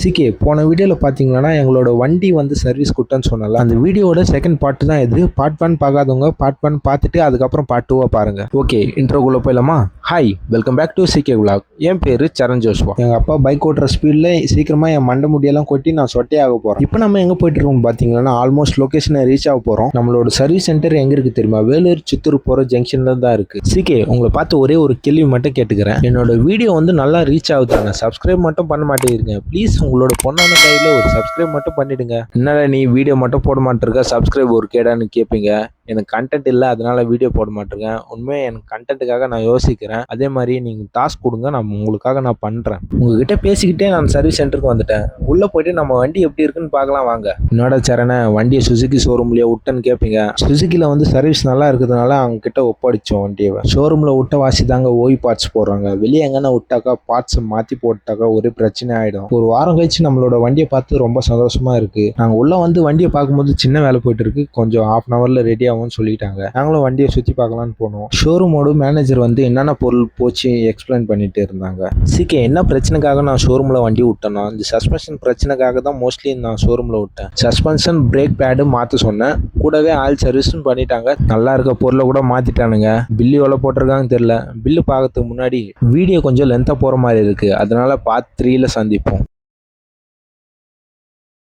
சிகே போன வீடியோவில் பார்த்தீங்கன்னா எங்களோட வண்டி வந்து சர்வீஸ் கொடுத்தேன்னு சொன்னல, அந்த வீடியோட செகண்ட் பார்ட் தான் இது. பார்ட் 1 பார்க்காதவங்க பார்ட் 1 பார்த்துட்டு அதுக்கப்புறம் பார்ட் 2 பாருங்க. ஓகே, இன்ட்ரோக்குள்ள போயிடலாமா? Hi, welcome back to CK vlog. என் பேர் சரண் ஜோஷ்வா. எங்கள் அப்பா பைக் ஓட்டுற ஸ்பீடில் சீக்கிரமாக என் மண்டை முடியெல்லாம் கொட்டி நான் சொட்டே ஆக போகிறேன். இப்போ நம்ம எங்கே போயிட்டு இருக்கோம் பார்த்தீங்கன்னா, ஆல்மோஸ்ட் லொக்கேஷனை ரீச் ஆக போகிறோம். நம்மளோட சர்வீஸ் சென்டர் எங்கே இருக்குது தெரியுமா? வேலூர் சித்தூர் போகிற ஜங்ஷனில் தான் இருக்குது. சிகே, உங்களை பார்த்து ஒரே ஒரு கேள்வி மட்டும் கேட்டுக்கிறேன். என்னோட வீடியோ வந்து நல்லா ரீச் ஆகுதுங்க, சப்ஸ்கிரைப் மட்டும் பண்ண மாட்டேங்கிறீங்க. ப்ளீஸ் உங்களோட பொண்ணான கையில் ஒரு சப்ஸ்கிரைப் மட்டும் பண்ணிடுங்க. என்னடா நீ வீடியோ மட்டும் போட மாட்டிருக்க, சப்ஸ்கிரைப் ஒரு கேடான்னு கேட்பீங்க. எனக்கு கண்டென்ட் இல்லை, அதனால வீடியோ போட மாட்டிருக்கேன். உண்மையாக எனக்கு கண்டென்ட்டுக்காக நான் யோசிக்கிறேன். அதே மாதிரி நீங்கள் டாஸ்க் கொடுங்க, நான் உங்களுக்காக நான் பண்ணுறேன். உங்ககிட்ட பேசிக்கிட்டே நான் சர்வீஸ் சென்டருக்கு வந்துட்டேன். உள்ளே போயிட்டு நம்ம வண்டி எப்படி இருக்குன்னு பார்க்கலாம் வாங்க. என்னோட சரண வண்டியை சுசுகி ஷோரூம்லேயே விட்டேன்னு கேட்பீங்க. சுசுகியில் வந்து சர்வீஸ் நல்லா இருக்கிறதுனால அவங்க கிட்ட ஒப்படைச்சோம் வண்டியை. ஷோரூமில் விட்ட வாசி தாங்க ஓய் பார்ட்ஸ் போடுறாங்க. வெளியே எங்கன்னா விட்டாக்கா பார்ட்ஸ் மாற்றி போட்டாக்கா ஒரே பிரச்சனை ஆகிடும். ஒரு வாரம் கழிச்சு நம்மளோட வண்டியை பார்த்து ரொம்ப சந்தோஷமா இருக்கு. நாங்கள் உள்ள வந்து வண்டியை பார்க்கும்போது சின்ன வேலை போயிட்டு இருக்கு, கொஞ்சம் ½ ஹவர்ல ரெடி ஆகும்னு சொல்லிட்டாங்க. நாங்களும் வண்டியை சுற்றி பார்க்கலான்னு போனோம். ஷோரூமோட மேனேஜர் வந்து என்னென்ன பொருள் போச்சு எக்ஸ்பிளைன் பண்ணிட்டு இருந்தாங்க. சிகே, என்ன பிரச்சனைக்காக நான் ஷோரூமில் வண்டி விட்டேன்னா, இந்த சஸ்பென்ஷன் பிரச்சனைக்காக தான் மோஸ்ட்லி நான் ஷோரூமில் விட்டேன். சஸ்பென்ஷன் பிரேக் பேடு மாற்ற சொன்னேன், கூடவே ஆயில் சர்வீஸும் பண்ணிட்டாங்க. நல்லா இருக்க பொருளை கூட மாற்றிட்டானுங்க. பில்லு எவ்வளோ போட்டிருக்காங்கன்னு தெரியல. பில்லு பார்க்கறதுக்கு முன்னாடி வீடியோ கொஞ்சம் லென்த்தாக போகிற மாதிரி இருக்குது, அதனால பார்ட் 3ல சந்திப்போம்.